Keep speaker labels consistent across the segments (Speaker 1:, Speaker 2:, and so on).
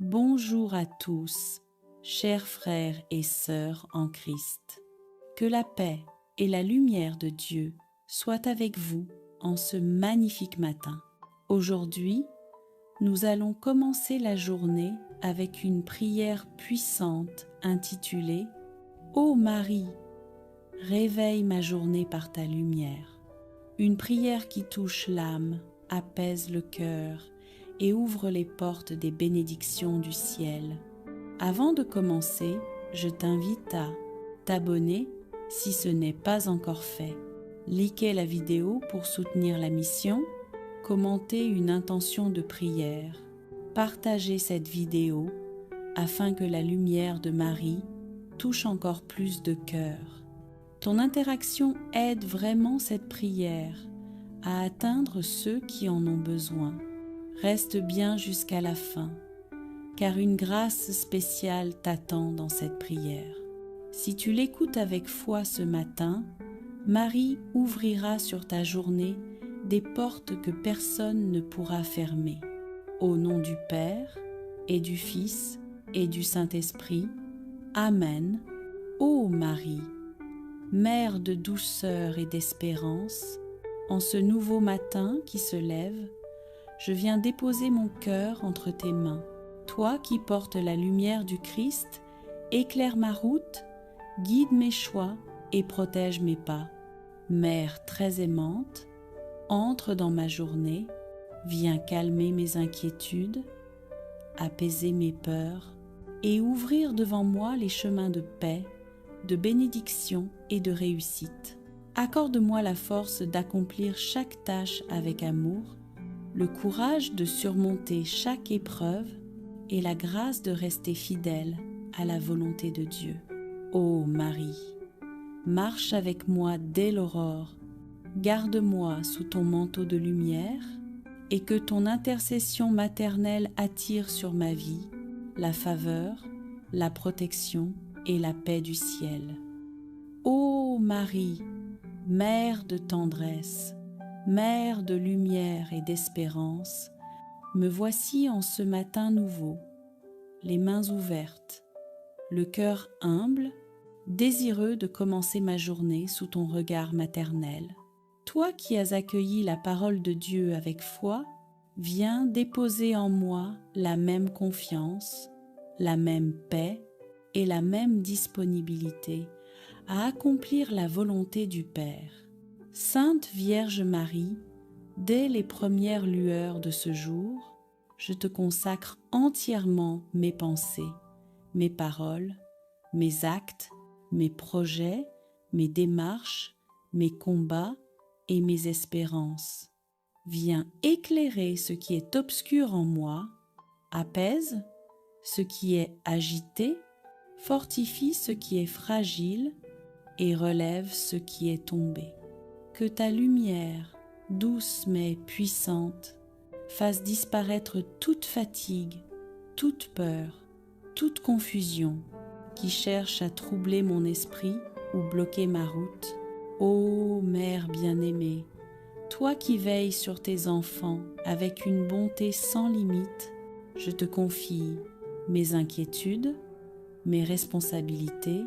Speaker 1: Bonjour à tous, chers frères et sœurs en Christ. Que la paix et la lumière de Dieu soient avec vous en ce magnifique matin. Aujourd'hui, nous allons commencer la journée avec une prière puissante intitulée « Ô Marie, réveille ma journée par ta lumière ». Une prière qui touche l'âme, apaise le cœur et ouvre les portes des bénédictions du ciel. Avant de commencer, je t'invite à t'abonner si ce n'est pas encore fait, liker la vidéo pour soutenir la mission, commenter une intention de prière, partager cette vidéo afin que la lumière de Marie touche encore plus de cœurs. Ton interaction aide vraiment cette prière à atteindre ceux qui en ont besoin. Reste bien jusqu'à la fin, car une grâce spéciale t'attend dans cette prière. Si tu l'écoutes avec foi ce matin, Marie ouvrira sur ta journée des portes que personne ne pourra fermer. Au nom du Père, et du Fils, et du Saint-Esprit. Amen. Ô Marie, Mère de douceur et d'espérance, en ce nouveau matin qui se lève, je viens déposer mon cœur entre tes mains. Toi qui portes la lumière du Christ, éclaire ma route, guide mes choix et protège mes pas. Mère très aimante, entre dans ma journée, viens calmer mes inquiétudes, apaiser mes peurs et ouvrir devant moi les chemins de paix, de bénédiction et de réussite. Accorde-moi la force d'accomplir chaque tâche avec amour, le courage de surmonter chaque épreuve et la grâce de rester fidèle à la volonté de Dieu. Ô Marie, marche avec moi dès l'aurore, garde-moi sous ton manteau de lumière et que ton intercession maternelle attire sur ma vie la faveur, la protection et la paix du ciel. Ô Marie, Mère de tendresse, Mère de lumière et d'espérance, me voici en ce matin nouveau, les mains ouvertes, le cœur humble, désireux de commencer ma journée sous ton regard maternel. Toi qui as accueilli la parole de Dieu avec foi, viens déposer en moi la même confiance, la même paix et la même disponibilité à accomplir la volonté du Père. Sainte Vierge Marie, dès les premières lueurs de ce jour, je te consacre entièrement mes pensées, mes paroles, mes actes, mes projets, mes démarches, mes combats et mes espérances. Viens éclairer ce qui est obscur en moi, apaise ce qui est agité, fortifie ce qui est fragile et relève ce qui est tombé. Que ta lumière, douce mais puissante, fasse disparaître toute fatigue, toute peur, toute confusion qui cherche à troubler mon esprit ou bloquer ma route. Ô Mère bien-aimée, toi qui veilles sur tes enfants avec une bonté sans limite, je te confie mes inquiétudes, mes responsabilités,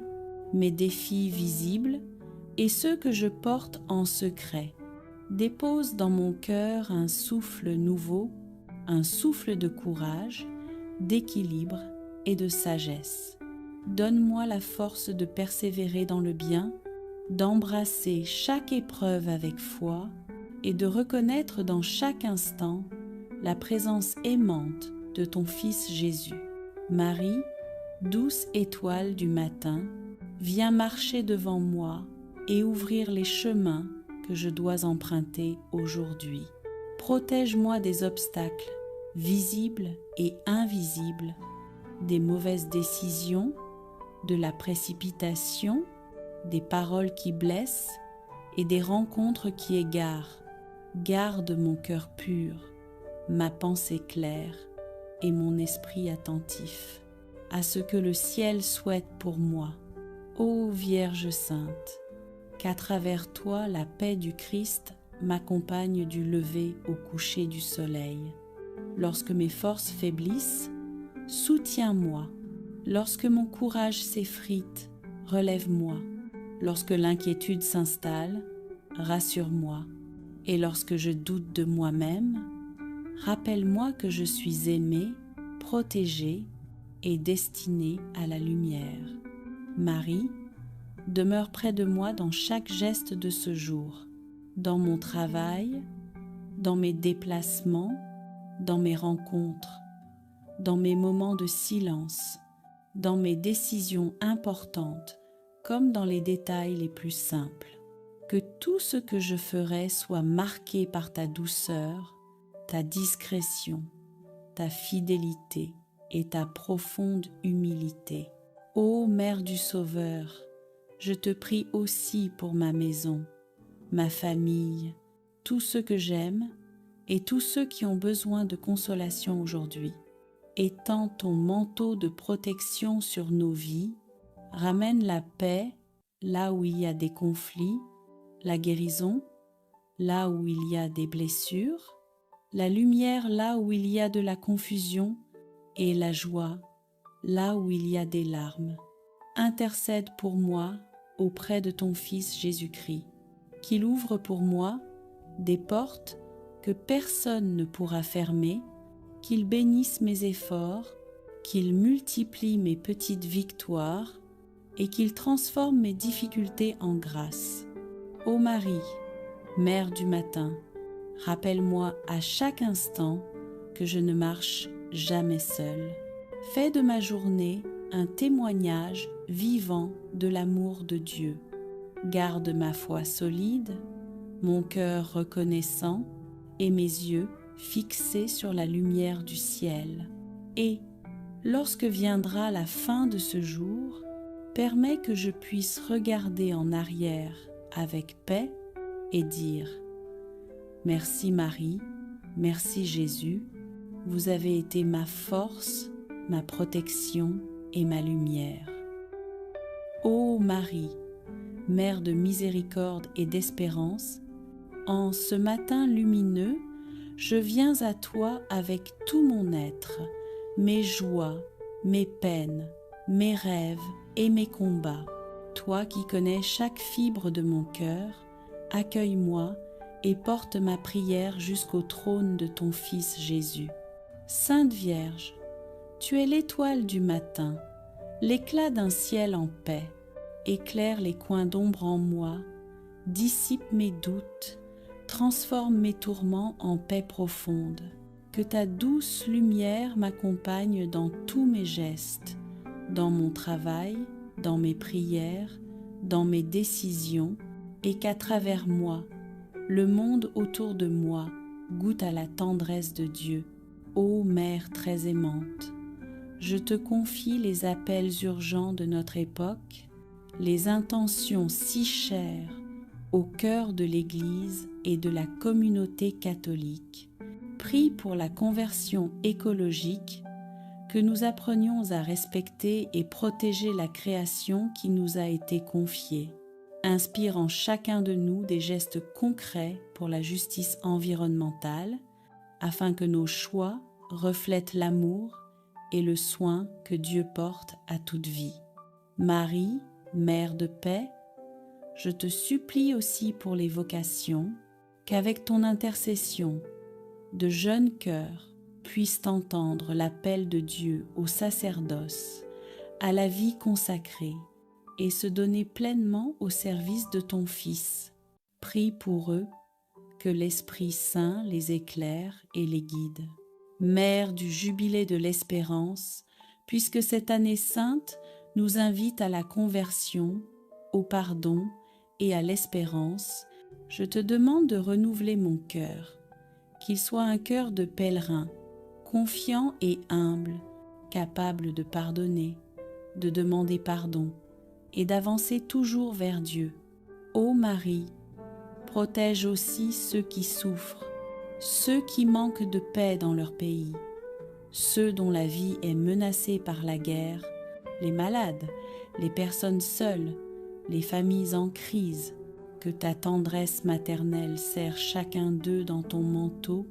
Speaker 1: mes défis visibles et ceux que je porte en secret. Dépose dans mon cœur un souffle nouveau, un souffle de courage, d'équilibre et de sagesse. Donne-moi la force de persévérer dans le bien, d'embrasser chaque épreuve avec foi et de reconnaître dans chaque instant la présence aimante de ton Fils Jésus. Marie, douce étoile du matin, viens marcher devant moi et ouvrir les chemins que je dois emprunter aujourd'hui. Protège-moi des obstacles visibles et invisibles, des mauvaises décisions, de la précipitation, des paroles qui blessent et des rencontres qui égarent. Garde mon cœur pur, ma pensée claire et mon esprit attentif à ce que le ciel souhaite pour moi. Ô Vierge Sainte, qu'à travers toi la paix du Christ m'accompagne du lever au coucher du soleil. Lorsque mes forces faiblissent, soutiens-moi. Lorsque mon courage s'effrite, relève-moi. Lorsque l'inquiétude s'installe, rassure-moi. Et lorsque je doute de moi-même, rappelle-moi que je suis aimé, protégé et destiné à la lumière. Marie, demeure près de moi dans chaque geste de ce jour, dans mon travail, dans mes déplacements, dans mes rencontres, dans mes moments de silence, dans mes décisions importantes, comme dans les détails les plus simples. Que tout ce que je ferai soit marqué par ta douceur, ta discrétion, ta fidélité et ta profonde humilité. Ô Mère du Sauveur, je te prie aussi pour ma maison, ma famille, tous ceux que j'aime et tous ceux qui ont besoin de consolation aujourd'hui. Étends ton manteau de protection sur nos vies, ramène la paix là où il y a des conflits, la guérison là où il y a des blessures, la lumière là où il y a de la confusion et la joie là où il y a des larmes. Intercède pour moi auprès de ton Fils Jésus-Christ, qu'il ouvre pour moi des portes que personne ne pourra fermer, qu'il bénisse mes efforts, qu'il multiplie mes petites victoires et qu'il transforme mes difficultés en grâce. Ô Marie, Mère du matin, rappelle-moi à chaque instant que je ne marche jamais seule. Fais de ma journée un témoignage vivant de l'amour de Dieu. Garde ma foi solide, mon cœur reconnaissant et mes yeux fixés sur la lumière du ciel. Et, lorsque viendra la fin de ce jour, permets que je puisse regarder en arrière avec paix et dire « Merci Marie, merci Jésus, vous avez été ma force, ma protection et ma lumière. » Ô Marie, Mère de miséricorde et d'espérance, en ce matin lumineux, je viens à toi avec tout mon être, mes joies, mes peines, mes rêves et mes combats. Toi qui connais chaque fibre de mon cœur, accueille-moi et porte ma prière jusqu'au trône de ton Fils Jésus. Sainte Vierge, tu es l'étoile du matin, l'éclat d'un ciel en paix. Éclaire les coins d'ombre en moi, dissipe mes doutes, transforme mes tourments en paix profonde. Que ta douce lumière m'accompagne dans tous mes gestes, dans mon travail, dans mes prières, dans mes décisions, et qu'à travers moi, le monde autour de moi goûte à la tendresse de Dieu. Ô Mère très aimante, je te confie les appels urgents de notre époque, les intentions si chères au cœur de l'Église et de la communauté catholique. Prie pour la conversion écologique, que nous apprenions à respecter et protéger la création qui nous a été confiée. Inspire en chacun de nous des gestes concrets pour la justice environnementale, afin que nos choix reflètent l'amour et le soin que Dieu porte à toute vie. Marie, Mère de paix, je te supplie aussi pour les vocations, qu'avec ton intercession, de jeunes cœurs puissent entendre l'appel de Dieu au sacerdoce, à la vie consacrée, et se donner pleinement au service de ton Fils. Prie pour eux, que l'Esprit Saint les éclaire et les guide. Mère du jubilé de l'espérance, puisque cette année sainte nous invite à la conversion, au pardon et à l'espérance, je te demande de renouveler mon cœur, qu'il soit un cœur de pèlerin, confiant et humble, capable de pardonner, de demander pardon et d'avancer toujours vers Dieu. Ô Marie, protège aussi ceux qui souffrent, ceux qui manquent de paix dans leur pays, ceux dont la vie est menacée par la guerre, les malades, les personnes seules, les familles en crise. Que ta tendresse maternelle serre chacun d'eux dans ton manteau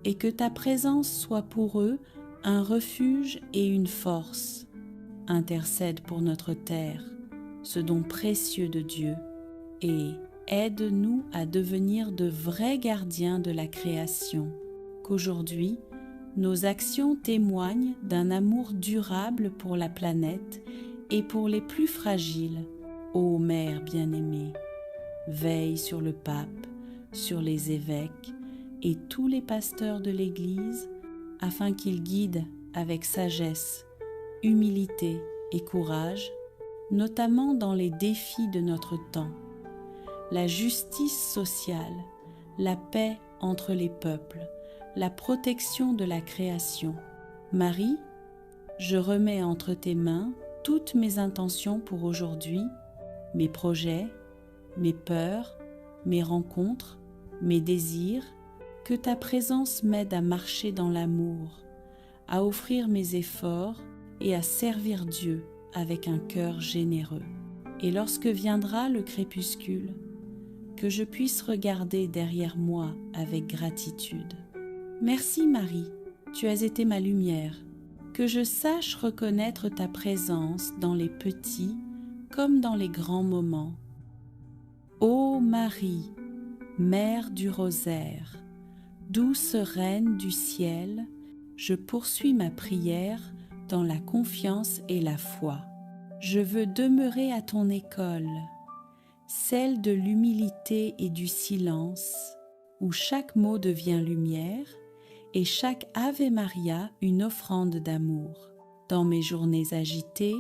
Speaker 1: et que ta présence soit pour eux un refuge et une force. Intercède pour notre terre, ce don précieux de Dieu, et aide-nous à devenir de vrais gardiens de la création, qu'aujourd'hui, nos actions témoignent d'un amour durable pour la planète et pour les plus fragiles. Ô Mère bien-aimée, veille sur le pape, sur les évêques et tous les pasteurs de l'Église, afin qu'ils guident avec sagesse, humilité et courage, notamment dans les défis de notre temps, la justice sociale, la paix entre les peuples, la protection de la création. Marie, je remets entre tes mains toutes mes intentions pour aujourd'hui, mes projets, mes peurs, mes rencontres, mes désirs, que ta présence m'aide à marcher dans l'amour, à offrir mes efforts et à servir Dieu avec un cœur généreux. Et lorsque viendra le crépuscule, que je puisse regarder derrière moi avec gratitude. Merci Marie, tu as été ma lumière, que je sache reconnaître ta présence dans les petits comme dans les grands moments. Ô Marie, Mère du Rosaire, douce Reine du ciel, je poursuis ma prière dans la confiance et la foi. Je veux demeurer à ton école, celle de l'humilité et du silence, où chaque mot devient lumière et chaque Ave Maria une offrande d'amour. Dans mes journées agitées,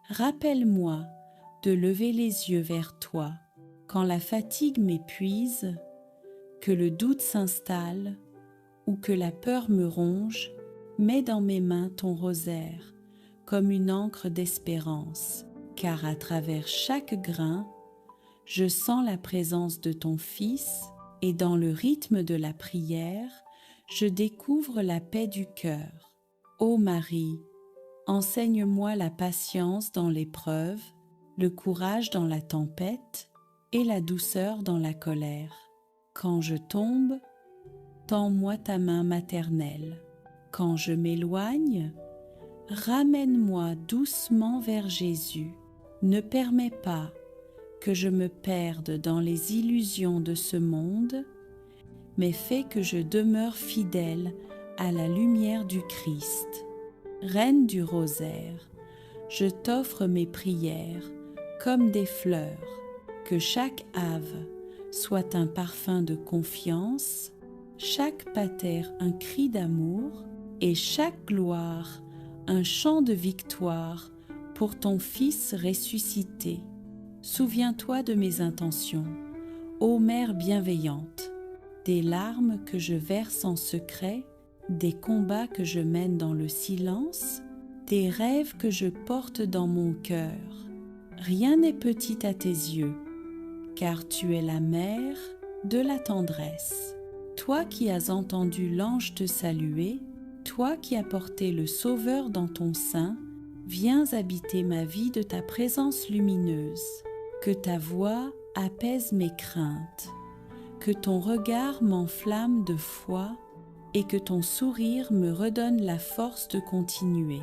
Speaker 1: rappelle-moi de lever les yeux vers toi quand la fatigue m'épuise, que le doute s'installe ou que la peur me ronge. Mets dans mes mains ton rosaire comme une encre d'espérance, car à travers chaque grain, je sens la présence de ton Fils et dans le rythme de la prière, je découvre la paix du cœur. Ô Marie, enseigne-moi la patience dans l'épreuve, le courage dans la tempête et la douceur dans la colère. Quand je tombe, tends-moi ta main maternelle. Quand je m'éloigne, ramène-moi doucement vers Jésus. Ne permets pas que je me perde dans les illusions de ce monde, mais fais que je demeure fidèle à la lumière du Christ. Reine du rosaire, je t'offre mes prières comme des fleurs, que chaque ave soit un parfum de confiance, chaque pater un cri d'amour et chaque gloire un chant de victoire pour ton Fils ressuscité. Souviens-toi de mes intentions, ô Mère bienveillante, des larmes que je verse en secret, des combats que je mène dans le silence, des rêves que je porte dans mon cœur. Rien n'est petit à tes yeux, car tu es la mère de la tendresse. Toi qui as entendu l'ange te saluer, toi qui as porté le Sauveur dans ton sein, viens habiter ma vie de ta présence lumineuse. Que ta voix apaise mes craintes, que ton regard m'enflamme de foi et que ton sourire me redonne la force de continuer.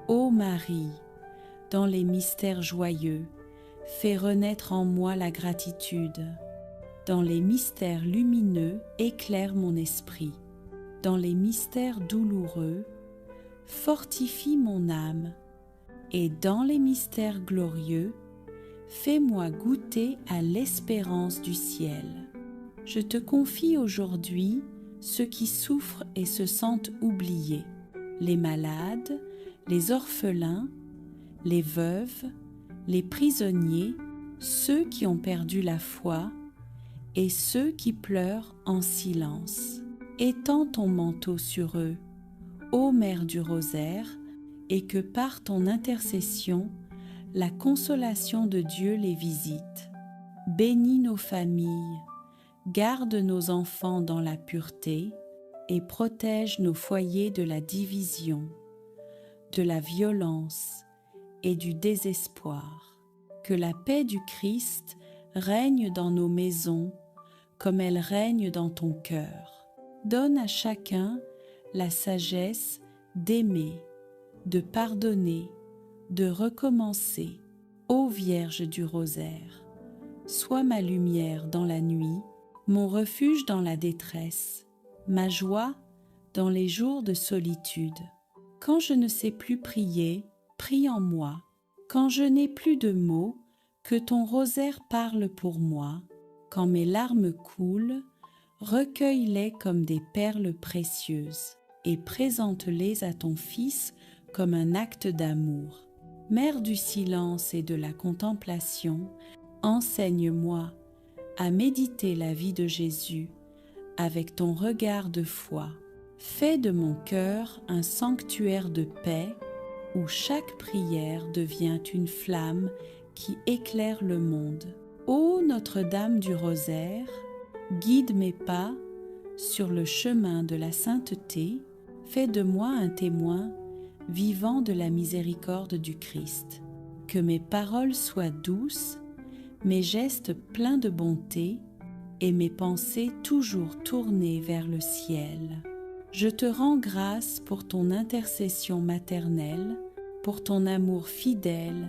Speaker 1: Ô Marie, dans les mystères joyeux, fais renaître en moi la gratitude. Dans les mystères lumineux, éclaire mon esprit. Dans les mystères douloureux, fortifie mon âme. Et dans les mystères glorieux, fais-moi goûter à l'espérance du ciel. Je te confie aujourd'hui ceux qui souffrent et se sentent oubliés, les malades, les orphelins, les veuves, les prisonniers, ceux qui ont perdu la foi et ceux qui pleurent en silence. Étends ton manteau sur eux, ô Mère du Rosaire, et que par ton intercession, la consolation de Dieu les visite. Bénis nos familles, garde nos enfants dans la pureté et protège nos foyers de la division, de la violence et du désespoir. Que la paix du Christ règne dans nos maisons comme elle règne dans ton cœur. Donne à chacun la sagesse d'aimer, de pardonner, de recommencer. Ô Vierge du Rosaire, sois ma lumière dans la nuit, mon refuge dans la détresse, ma joie dans les jours de solitude. Quand je ne sais plus prier, prie en moi. Quand je n'ai plus de mots, que ton rosaire parle pour moi. Quand mes larmes coulent, recueille-les comme des perles précieuses et présente-les à ton Fils comme un acte d'amour. Mère du silence et de la contemplation, enseigne-moi à méditer la vie de Jésus avec ton regard de foi. Fais de mon cœur un sanctuaire de paix où chaque prière devient une flamme qui éclaire le monde. Ô Notre-Dame du Rosaire, guide mes pas sur le chemin de la sainteté, fais de moi un témoin vivant de la miséricorde du Christ. Que mes paroles soient douces, mes gestes pleins de bonté et mes pensées toujours tournées vers le ciel. Je te rends grâce pour ton intercession maternelle, pour ton amour fidèle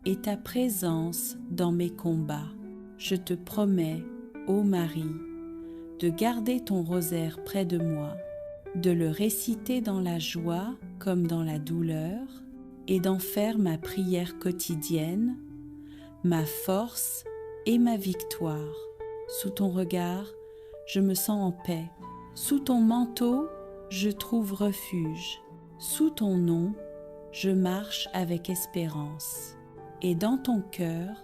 Speaker 1: et ta présence dans mes combats. Je te promets, ô Marie, de garder ton rosaire près de moi, de le réciter dans la joie comme dans la douleur, et d'en faire ma prière quotidienne, ma force et ma victoire. Sous ton regard, je me sens en paix. Sous ton manteau, je trouve refuge. Sous ton nom, je marche avec espérance. Et dans ton cœur,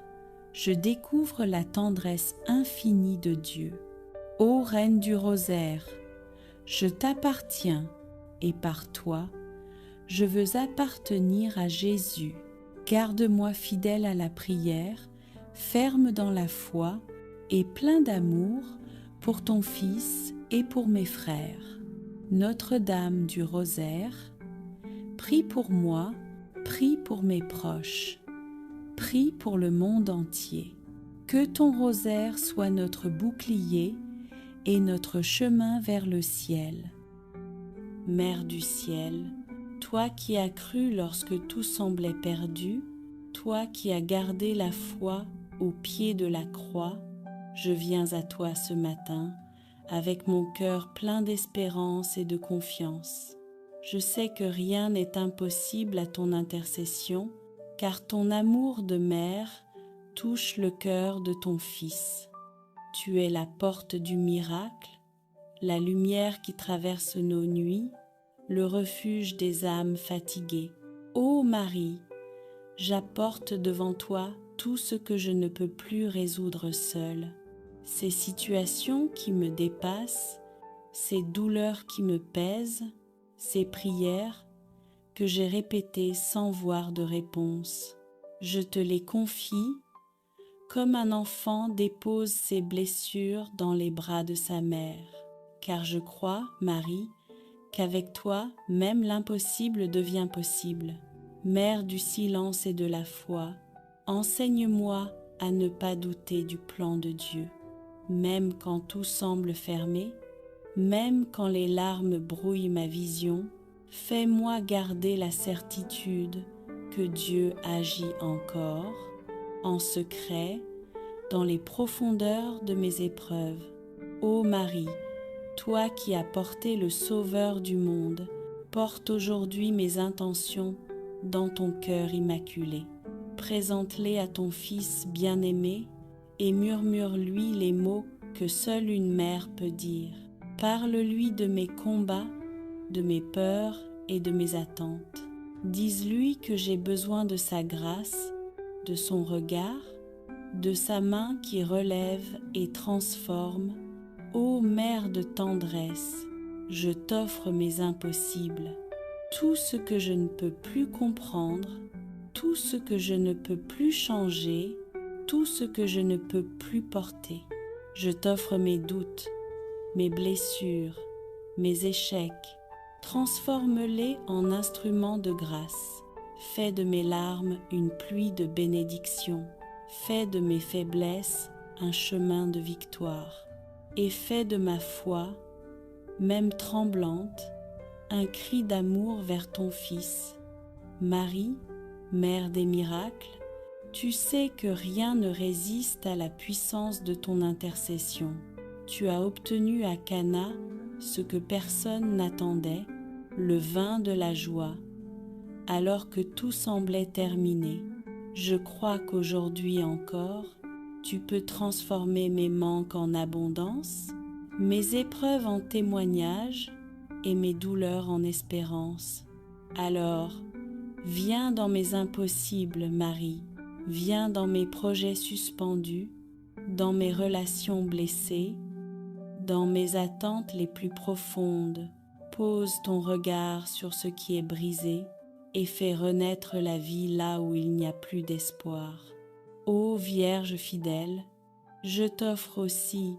Speaker 1: je découvre la tendresse infinie de Dieu. Ô Reine du Rosaire, je t'appartiens et par toi, je veux appartenir à Jésus. Garde-moi fidèle à la prière, ferme dans la foi et plein d'amour pour ton Fils et pour mes frères. Notre-Dame du Rosaire, prie pour moi, prie pour mes proches, prie pour le monde entier. Que ton rosaire soit notre bouclier et notre chemin vers le ciel. Mère du ciel, toi qui as cru lorsque tout semblait perdu, toi qui as gardé la foi au pied de la croix, je viens à toi ce matin avec mon cœur plein d'espérance et de confiance. Je sais que rien n'est impossible à ton intercession, car ton amour de mère touche le cœur de ton Fils. Tu es la porte du miracle, la lumière qui traverse nos nuits, le refuge des âmes fatiguées. Ô Marie, j'apporte devant toi tout ce que je ne peux plus résoudre seule. Ces situations qui me dépassent, ces douleurs qui me pèsent, ces prières que j'ai répétées sans voir de réponse. Je te les confie comme un enfant dépose ses blessures dans les bras de sa mère. Car je crois, Marie, qu'avec toi, même l'impossible devient possible. Mère du silence et de la foi, enseigne-moi à ne pas douter du plan de Dieu. Même quand tout semble fermé, même quand les larmes brouillent ma vision, fais-moi garder la certitude que Dieu agit encore, en secret, dans les profondeurs de mes épreuves. Ô Marie, toi qui as porté le Sauveur du monde, porte aujourd'hui mes intentions dans ton cœur immaculé. Présente-les à ton Fils bien-aimé et murmure-lui les mots que seule une mère peut dire. Parle-lui de mes combats, de mes peurs et de mes attentes. Dis-lui que j'ai besoin de sa grâce, de son regard, de sa main qui relève et transforme. Ô Mère de tendresse, je t'offre mes impossibles, tout ce que je ne peux plus comprendre, tout ce que je ne peux plus changer, tout ce que je ne peux plus porter. Je t'offre mes doutes, mes blessures, mes échecs. Transforme-les en instruments de grâce. Fais de mes larmes une pluie de bénédiction. Fais de mes faiblesses un chemin de victoire. Et fais de ma foi, même tremblante, un cri d'amour vers ton Fils. Marie, Mère des miracles, tu sais que rien ne résiste à la puissance de ton intercession. Tu as obtenu à Cana ce que personne n'attendait, le vin de la joie, alors que tout semblait terminé. Je crois qu'aujourd'hui encore, tu peux transformer mes manques en abondance, mes épreuves en témoignages et mes douleurs en espérance. Alors, viens dans mes impossibles, Marie, viens dans mes projets suspendus, dans mes relations blessées, dans mes attentes les plus profondes. Pose ton regard sur ce qui est brisé et fais renaître la vie là où il n'y a plus d'espoir. Ô Vierge fidèle, je t'offre aussi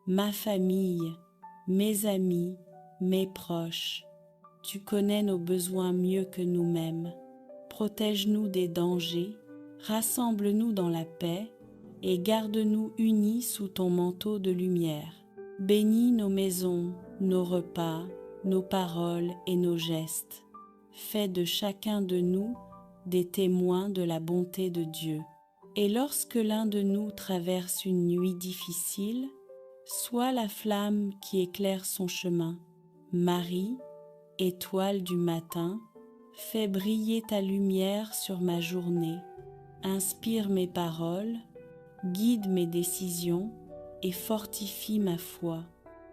Speaker 1: ma famille, mes amis, mes proches. Tu connais nos besoins mieux que nous-mêmes. Protège-nous des dangers, rassemble-nous dans la paix et garde-nous unis sous ton manteau de lumière. Bénis nos maisons, nos repas, nos paroles et nos gestes. Fais de chacun de nous des témoins de la bonté de Dieu. Et lorsque l'un de nous traverse une nuit difficile, sois la flamme qui éclaire son chemin. Marie, étoile du matin, fais briller ta lumière sur ma journée. Inspire mes paroles, guide mes décisions et fortifie ma foi.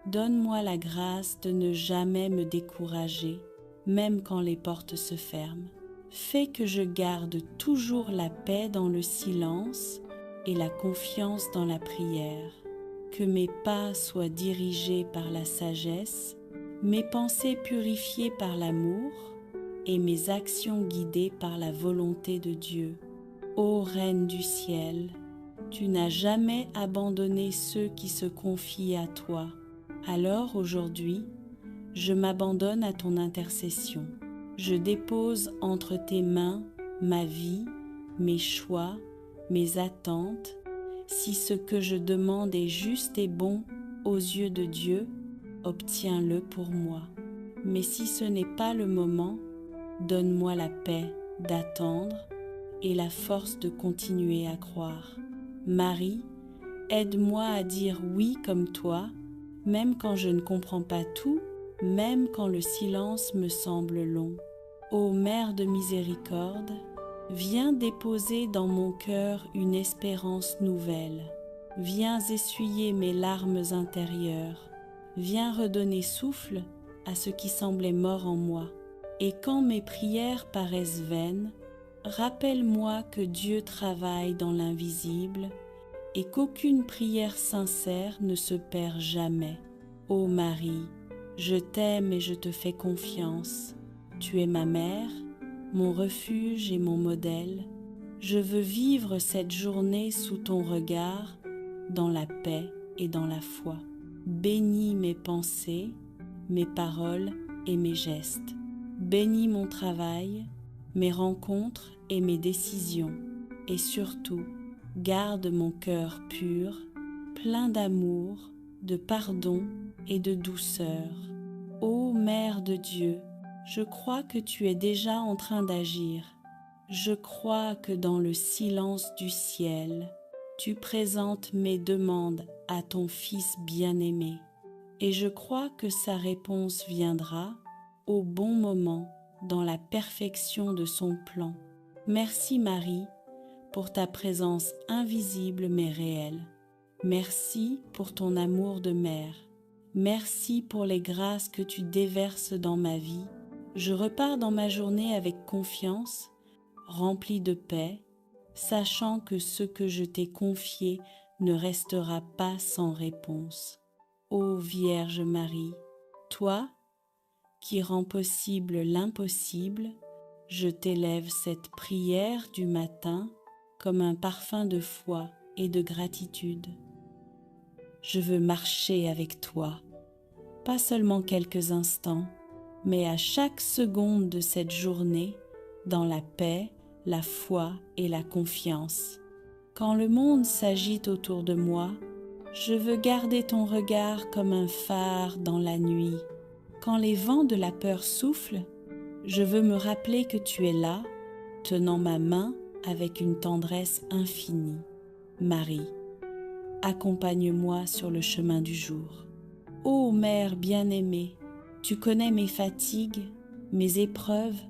Speaker 1: Donne-moi la grâce de ne jamais me décourager, même quand les portes se ferment. Fais que je garde toujours la paix dans le silence et la confiance dans la prière. Que mes pas soient dirigés par la sagesse, mes pensées purifiées par l'amour et mes actions guidées par la volonté de Dieu. Ô Reine du ciel, tu n'as jamais abandonné ceux qui se confient à toi. Alors aujourd'hui, je m'abandonne à ton intercession. Je dépose entre tes mains ma vie, mes choix, mes attentes. Si ce que je demande est juste et bon aux yeux de Dieu, obtiens-le pour moi. Mais si ce n'est pas le moment, donne-moi la paix d'attendre et la force de continuer à croire. Marie, aide-moi à dire oui comme toi, même quand je ne comprends pas tout, même quand le silence me semble long. Ô Mère de miséricorde, viens déposer dans mon cœur une espérance nouvelle. Viens essuyer mes larmes intérieures. Viens redonner souffle à ce qui semblait mort en moi. Et quand mes prières paraissent vaines, rappelle-moi que Dieu travaille dans l'invisible et qu'aucune prière sincère ne se perd jamais. Ô Marie, je t'aime et je te fais confiance. Tu es ma mère, mon refuge et mon modèle. Je veux vivre cette journée sous ton regard, dans la paix et dans la foi. Bénis mes pensées, mes paroles et mes gestes. Bénis mon travail, mes rencontres et mes décisions. Et surtout, garde mon cœur pur, plein d'amour, de pardon et de douceur. Ô Mère de Dieu, je crois que tu es déjà en train d'agir. Je crois que dans le silence du ciel, tu présentes mes demandes à ton Fils bien-aimé. Et je crois que sa réponse viendra au bon moment dans la perfection de son plan. Merci Marie pour ta présence invisible mais réelle. Merci pour ton amour de mère. Merci pour les grâces que tu déverses dans ma vie. Je repars dans ma journée avec confiance, remplie de paix, sachant que ce que je t'ai confié ne restera pas sans réponse. Ô Vierge Marie, toi qui rends possible l'impossible, je t'élève cette prière du matin comme un parfum de foi et de gratitude. Je veux marcher avec toi, pas seulement quelques instants, mais à chaque seconde de cette journée, dans la paix, la foi et la confiance. Quand le monde s'agite autour de moi, je veux garder ton regard comme un phare dans la nuit. Quand les vents de la peur soufflent, je veux me rappeler que tu es là, tenant ma main avec une tendresse infinie. Marie, accompagne-moi sur le chemin du jour. Ô Mère bien-aimée, tu connais mes fatigues, mes épreuves,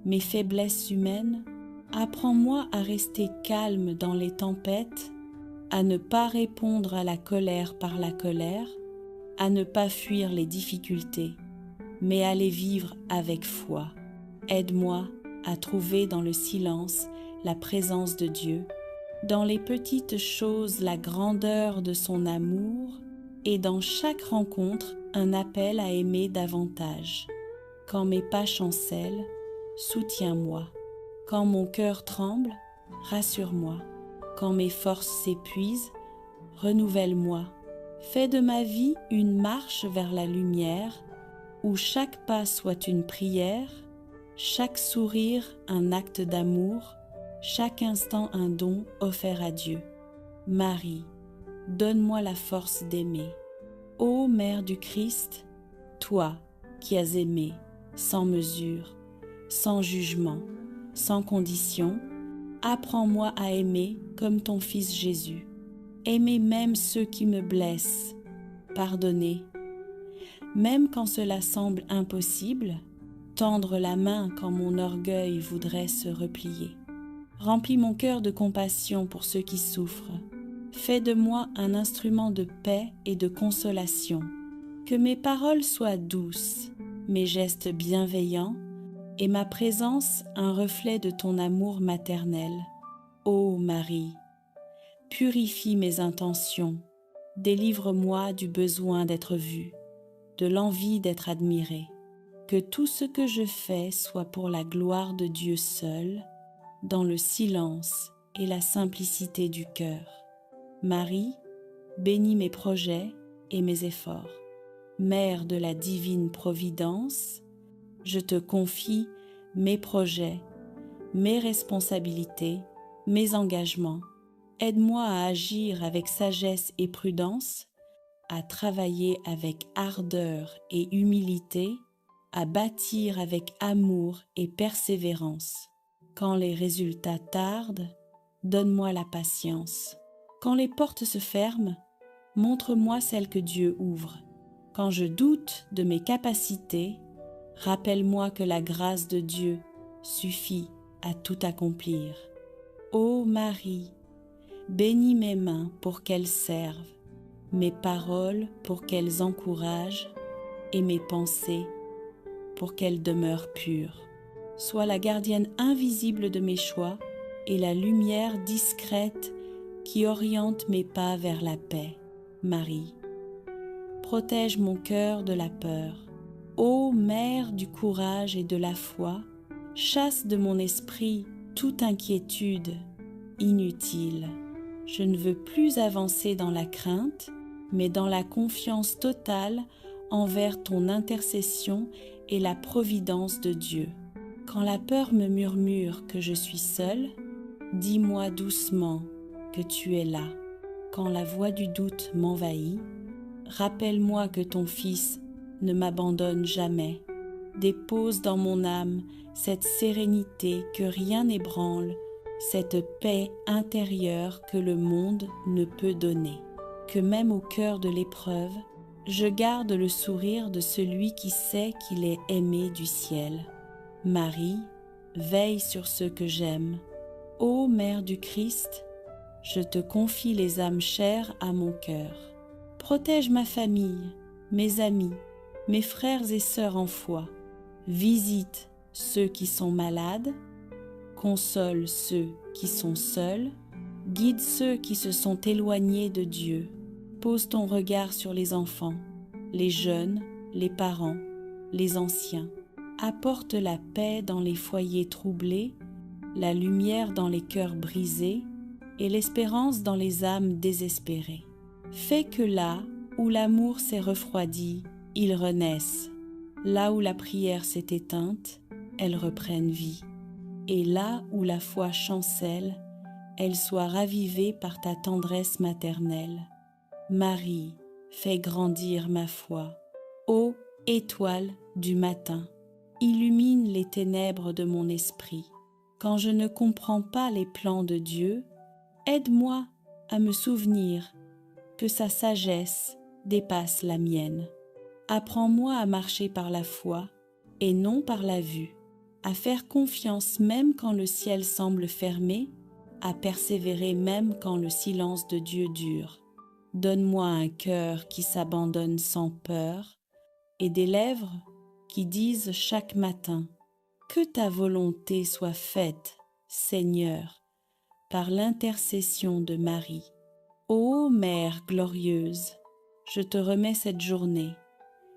Speaker 1: mes faiblesses humaines. Apprends-moi à rester calme dans les tempêtes, à ne pas répondre à la colère par la colère, à ne pas fuir les difficultés, mais à les vivre avec foi. Aide-moi à trouver dans le silence la présence de Dieu, dans les petites choses la grandeur de son amour et dans chaque rencontre un appel à aimer davantage. Quand mes pas chancellent, soutiens-moi. Quand mon cœur tremble, rassure-moi. Quand mes forces s'épuisent, renouvelle-moi. Fais de ma vie une marche vers la lumière, où chaque pas soit une prière, chaque sourire un acte d'amour, chaque instant un don offert à Dieu. Marie, donne-moi la force d'aimer. Ô Mère du Christ, toi qui as aimé sans mesure, sans jugement, sans condition, apprends-moi à aimer comme ton Fils Jésus. Aimer même ceux qui me blessent, pardonner. Même quand cela semble impossible, tendre la main quand mon orgueil voudrait se replier. Remplis mon cœur de compassion pour ceux qui souffrent. Fais de moi un instrument de paix et de consolation. Que mes paroles soient douces, mes gestes bienveillants et ma présence un reflet de ton amour maternel. Ô Marie, purifie mes intentions, délivre-moi du besoin d'être vue, de l'envie d'être admirée. Que tout ce que je fais soit pour la gloire de Dieu seul, dans le silence et la simplicité du cœur. Marie, bénis mes projets et mes efforts. Mère de la divine providence, je te confie mes projets, mes responsabilités, mes engagements. Aide-moi à agir avec sagesse et prudence, à travailler avec ardeur et humilité, à bâtir avec amour et persévérance. Quand les résultats tardent, donne-moi la patience. Quand les portes se ferment, montre-moi celles que Dieu ouvre. Quand je doute de mes capacités, rappelle-moi que la grâce de Dieu suffit à tout accomplir. Ô Marie, bénis mes mains pour qu'elles servent, mes paroles pour qu'elles encouragent et mes pensées pour qu'elles demeurent pures. Sois la gardienne invisible de mes choix et la lumière discrète qui oriente mes pas vers la paix. Marie, protège mon cœur de la peur. Ô Mère du courage et de la foi, chasse de mon esprit toute inquiétude inutile. Je ne veux plus avancer dans la crainte, mais dans la confiance totale envers ton intercession et la providence de Dieu. Quand la peur me murmure que je suis seule, dis-moi doucement que tu es là. Quand la voix du doute m'envahit, rappelle-moi que ton Fils ne m'abandonne jamais. Dépose dans mon âme cette sérénité que rien n'ébranle, cette paix intérieure que le monde ne peut donner. Que même au cœur de l'épreuve, je garde le sourire de celui qui sait qu'il est aimé du ciel. Marie, veille sur ceux que j'aime. Ô Mère du Christ, je te confie les âmes chères à mon cœur. Protège ma famille, mes amis, mes frères et sœurs en foi. Visite ceux qui sont malades, console ceux qui sont seuls, guide ceux qui se sont éloignés de Dieu. Pose ton regard sur les enfants, les jeunes, les parents, les anciens. Apporte la paix dans les foyers troublés, la lumière dans les cœurs brisés et l'espérance dans les âmes désespérées. Fais que là où l'amour s'est refroidi, il renaisse. Là où la prière s'est éteinte, elle reprenne vie. Et là où la foi chancelle, elle soit ravivée par ta tendresse maternelle. Marie, fais grandir ma foi. Ô étoile du matin, illumine les ténèbres de mon esprit. Quand je ne comprends pas les plans de Dieu, aide-moi à me souvenir que sa sagesse dépasse la mienne. Apprends-moi à marcher par la foi et non par la vue, à faire confiance même quand le ciel semble fermé, à persévérer même quand le silence de Dieu dure. Donne-moi un cœur qui s'abandonne sans peur et des lèvres qui disent chaque matin « Que ta volonté soit faite, Seigneur, par l'intercession de Marie. » Ô Mère glorieuse, je te remets cette journée,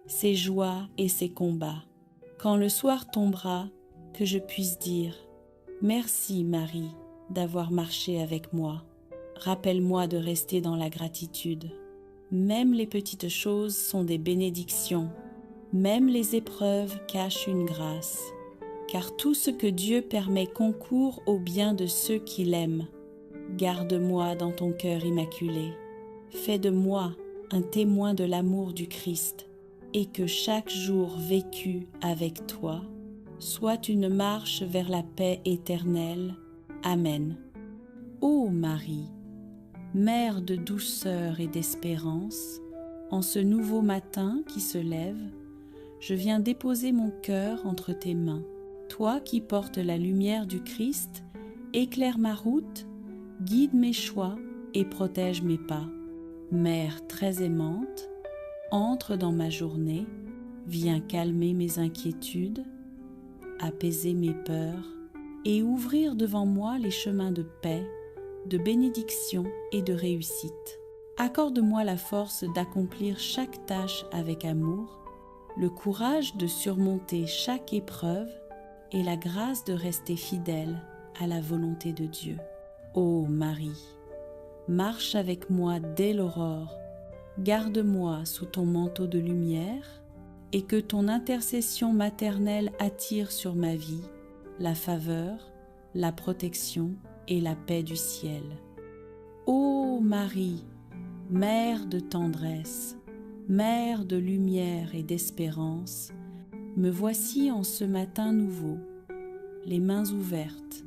Speaker 1: ses joies et ses combats. Quand le soir tombera, que je puisse dire « Merci Marie d'avoir marché avec moi. Rappelle-moi de rester dans la gratitude. Même les petites choses sont des bénédictions. Même les épreuves cachent une grâce. Car tout ce que Dieu permet concourt au bien de ceux qui l'aiment. Garde-moi dans ton cœur immaculé. Fais de moi un témoin de l'amour du Christ et que chaque jour vécu avec toi soit une marche vers la paix éternelle. Amen. Ô Marie, Mère de douceur et d'espérance, en ce nouveau matin qui se lève, je viens déposer mon cœur entre tes mains. Toi qui portes la lumière du Christ, éclaire ma route, guide mes choix et protège mes pas. Mère très aimante, entre dans ma journée, viens calmer mes inquiétudes, apaiser mes peurs et ouvrir devant moi les chemins de paix, de bénédiction et de réussite. Accorde-moi la force d'accomplir chaque tâche avec amour, le courage de surmonter chaque épreuve et la grâce de rester fidèle à la volonté de Dieu. Ô Marie, marche avec moi dès l'aurore, garde-moi sous ton manteau de lumière et que ton intercession maternelle attire sur ma vie la faveur, la protection et la paix du ciel. Ô Marie, Mère de tendresse, Mère de lumière et d'espérance, me voici en ce matin nouveau, les mains ouvertes,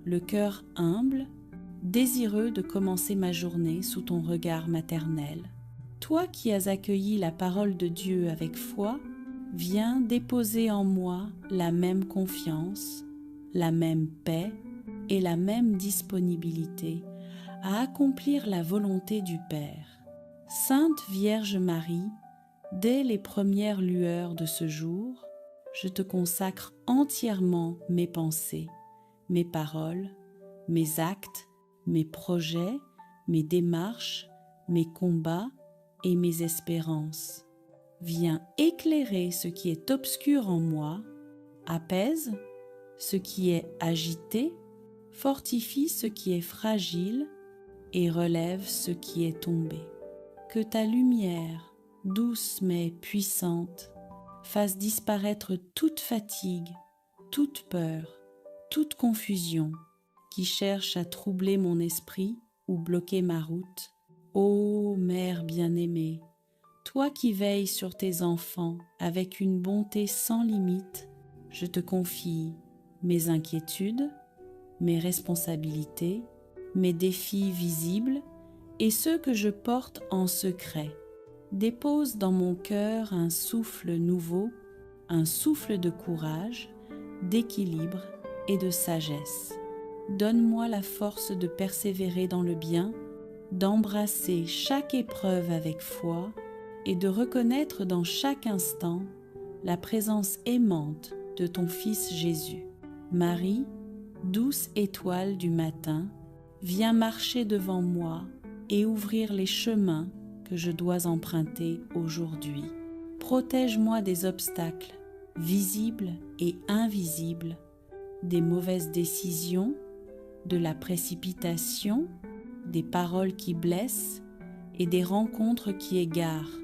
Speaker 1: le cœur humble, désireux de commencer ma journée sous ton regard maternel. Toi qui as accueilli la parole de Dieu avec foi, viens déposer en moi la même confiance, la même paix et la même disponibilité à accomplir la volonté du Père. Sainte Vierge Marie, dès les premières lueurs de ce jour, je te consacre entièrement mes pensées, mes paroles, mes actes, mes projets, mes démarches, mes combats et mes espérances. Viens éclairer ce qui est obscur en moi, apaise ce qui est agité, fortifie ce qui est fragile et relève ce qui est tombé. Que ta lumière, douce mais puissante, fasse disparaître toute fatigue, toute peur, toute confusion qui cherche à troubler mon esprit ou bloquer ma route. Ô Mère bien-aimée, toi qui veilles sur tes enfants avec une bonté sans limite, je te confie mes inquiétudes, mes responsabilités, mes défis visibles et ceux que je porte en secret. Dépose dans mon cœur un souffle nouveau, un souffle de courage, d'équilibre et de sagesse. Donne-moi la force de persévérer dans le bien, d'embrasser chaque épreuve avec foi et de reconnaître dans chaque instant la présence aimante de ton Fils Jésus. Marie, douce étoile du matin, viens marcher devant moi et ouvrir les chemins que je dois emprunter aujourd'hui. Protège-moi des obstacles visibles et invisibles, des mauvaises décisions, de la précipitation, des paroles qui blessent et des rencontres qui égarent.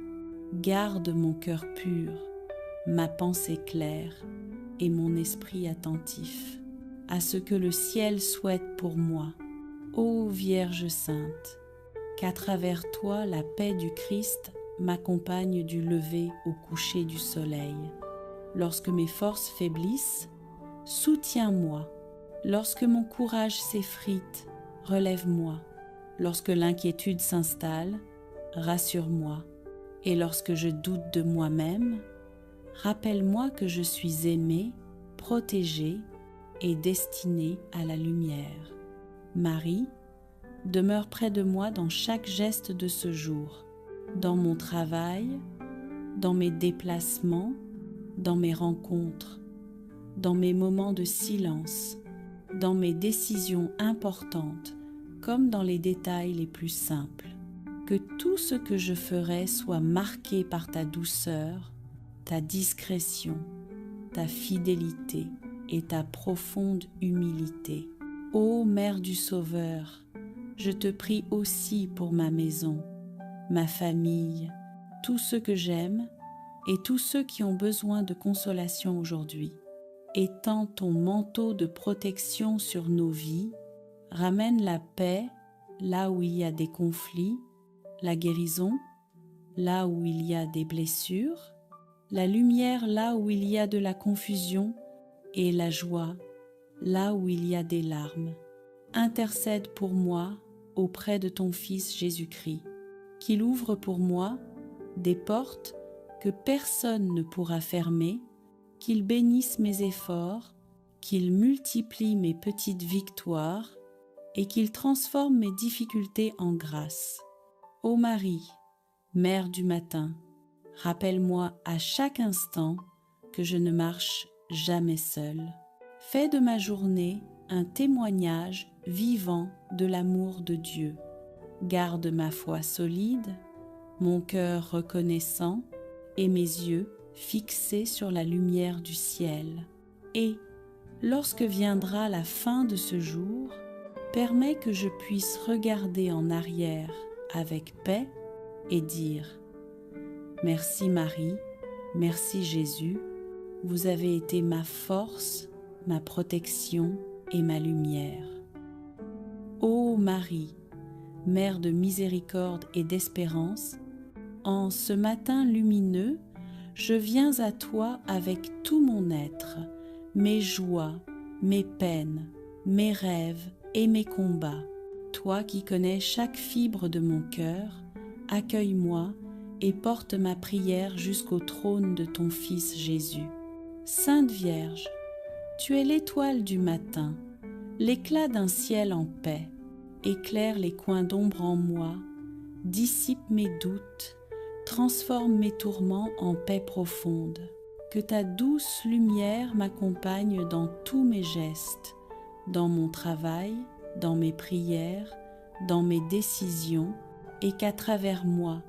Speaker 1: Garde mon cœur pur, ma pensée claire et mon esprit attentif à ce que le ciel souhaite pour moi. Ô Vierge Sainte, qu'à travers toi la paix du Christ m'accompagne du lever au coucher du soleil. Lorsque mes forces faiblissent, soutiens-moi. Lorsque mon courage s'effrite, relève-moi. Lorsque l'inquiétude s'installe, rassure-moi. Et lorsque je doute de moi-même, rappelle-moi que je suis aimée, protégée et destinée à la lumière. Marie, demeure près de moi dans chaque geste de ce jour, dans mon travail, dans mes déplacements, dans mes rencontres, dans mes moments de silence, dans mes décisions importantes, comme dans les détails les plus simples. Que tout ce que je ferai soit marqué par ta douceur, ta discrétion, ta fidélité et ta profonde humilité. Ô Mère du Sauveur, je te prie aussi pour ma maison, ma famille, tous ceux que j'aime et tous ceux qui ont besoin de consolation aujourd'hui. Étends ton manteau de protection sur nos vies, ramène la paix là où il y a des conflits, la guérison là où il y a des blessures, la lumière là où il y a de la confusion et la joie là où il y a des larmes. Intercède pour moi auprès de ton Fils Jésus-Christ, qu'il ouvre pour moi des portes que personne ne pourra fermer, qu'il bénisse mes efforts, qu'il multiplie mes petites victoires et qu'il transforme mes difficultés en grâce. Ô Marie, Mère du matin, rappelle-moi à chaque instant que je ne marche jamais seule. Fais de ma journée un témoignage vivant de l'amour de Dieu. Garde ma foi solide, mon cœur reconnaissant et mes yeux fixés sur la lumière du ciel. Et, lorsque viendra la fin de ce jour, permets que je puisse regarder en arrière avec paix et dire « Merci Marie, merci Jésus, vous avez été ma force, ma protection et ma lumière. » Ô Marie, Mère de miséricorde et d'espérance, en ce matin lumineux, je viens à toi avec tout mon être, mes joies, mes peines, mes rêves et mes combats. Toi qui connais chaque fibre de mon cœur, accueille-moi et porte ma prière jusqu'au trône de ton Fils Jésus. Sainte Vierge, tu es l'étoile du matin, l'éclat d'un ciel en paix. Éclaire les coins d'ombre en moi, dissipe mes doutes, transforme mes tourments en paix profonde. Que ta douce lumière m'accompagne dans tous mes gestes, dans mon travail, dans mes prières, dans mes décisions, et qu'à travers moi,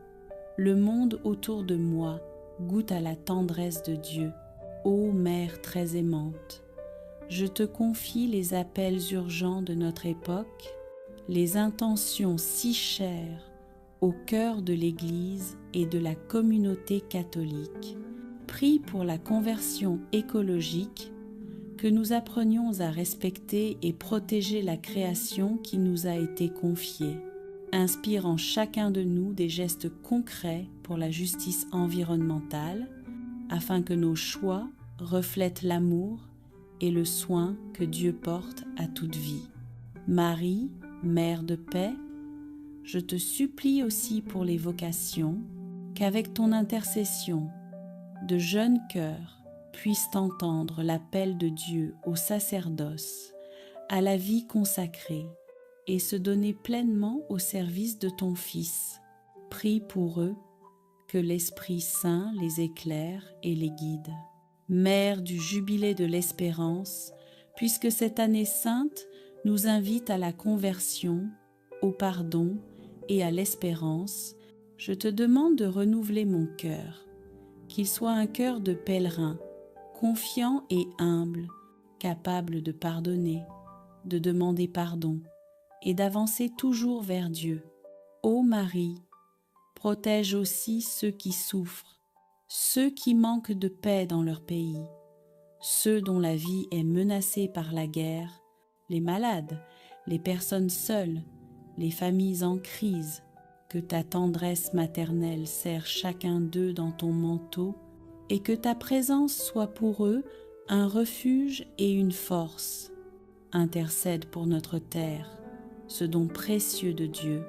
Speaker 1: le monde autour de moi goûte à la tendresse de Dieu. Ô Mère très aimante, je te confie les appels urgents de notre époque, les intentions si chères au cœur de l'Église et de la communauté catholique. Prie pour la conversion écologique, que nous apprenions à respecter et protéger la création qui nous a été confiée. Inspire en chacun de nous des gestes concrets pour la justice environnementale, afin que nos choix reflètent l'amour et le soin que Dieu porte à toute vie. Marie, Mère de paix, je te supplie aussi pour les vocations, qu'avec ton intercession, de jeunes cœurs puissent entendre l'appel de Dieu au sacerdoce, à la vie consacrée, et se donner pleinement au service de ton Fils. Prie pour eux, que l'Esprit Saint les éclaire et les guide. Mère du jubilé de l'espérance, puisque cette année sainte nous invite à la conversion, au pardon et à l'espérance, je te demande de renouveler mon cœur, qu'il soit un cœur de pèlerin, confiant et humble, capable de pardonner, de demander pardon et d'avancer toujours vers Dieu. Ô Marie, protège aussi ceux qui souffrent, ceux qui manquent de paix dans leur pays, ceux dont la vie est menacée par la guerre, les malades, les personnes seules, les familles en crise. Que ta tendresse maternelle serre chacun d'eux dans ton manteau et que ta présence soit pour eux un refuge et une force. Intercède pour notre terre, ce don précieux de Dieu,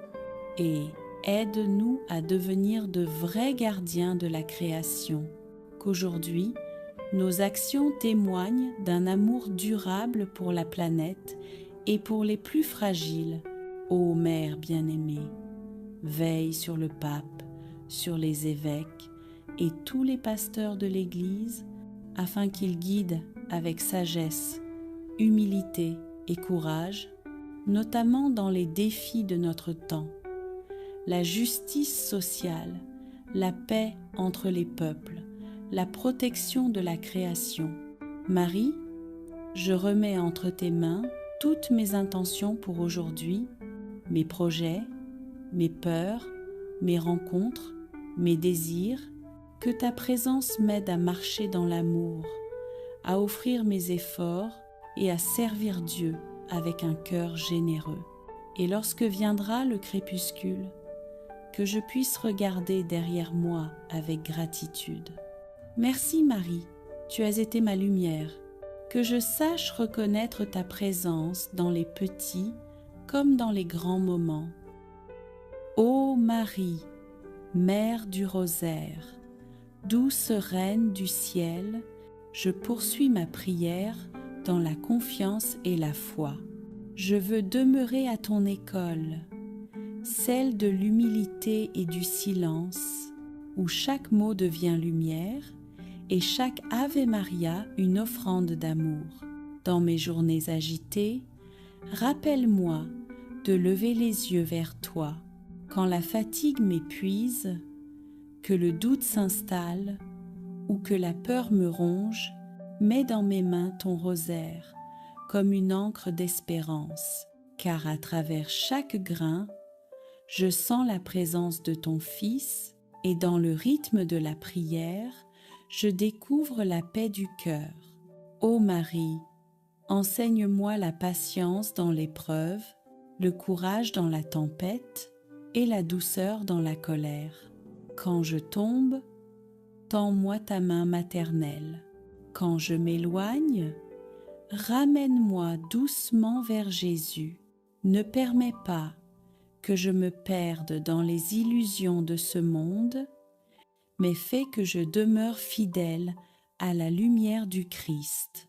Speaker 1: et aide-nous à devenir de vrais gardiens de la création, qu'aujourd'hui, nos actions témoignent d'un amour durable pour la planète et pour les plus fragiles. Ô Mère bien-aimée, veille sur le pape, sur les évêques et tous les pasteurs de l'Église, afin qu'ils guident avec sagesse, humilité et courage, notamment dans les défis de notre temps, la justice sociale, la paix entre les peuples, la protection de la création. Marie, je remets entre tes mains toutes mes intentions pour aujourd'hui, mes projets, mes peurs, mes rencontres, mes désirs, que ta présence m'aide à marcher dans l'amour, à offrir mes efforts et à servir Dieu avec un cœur généreux. Et lorsque viendra le crépuscule, que je puisse regarder derrière moi avec gratitude. Merci Marie, tu as été ma lumière, que je sache reconnaître ta présence dans les petits comme dans les grands moments. Ô Marie, Mère du rosaire, douce Reine du ciel, je poursuis ma prière dans la confiance et la foi. Je veux demeurer à ton école, celle de l'humilité et du silence, où chaque mot devient lumière et chaque Ave Maria une offrande d'amour. Dans mes journées agitées, rappelle-moi de lever les yeux vers toi quand la fatigue m'épuise, que le doute s'installe ou que la peur me ronge. Mets dans mes mains ton rosaire comme une encre d'espérance, car à travers chaque grain, je sens la présence de ton Fils et dans le rythme de la prière, je découvre la paix du cœur. Ô Marie, enseigne-moi la patience dans l'épreuve, le courage dans la tempête et la douceur dans la colère. Quand je tombe, tends-moi ta main maternelle. Quand je m'éloigne, ramène-moi doucement vers Jésus. Ne permets pas que je me perde dans les illusions de ce monde, mais fais que je demeure fidèle à la lumière du Christ.